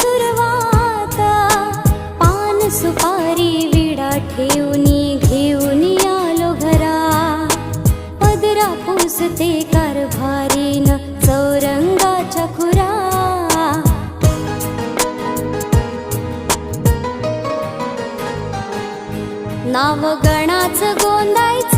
सुरुवात, पान सुपारी विडा ठेवूनी घेऊनी आलो घरा, पदरा पुसते कारभारीन चौरंगाच्या खुरा. नाव गणाच गोंदायचं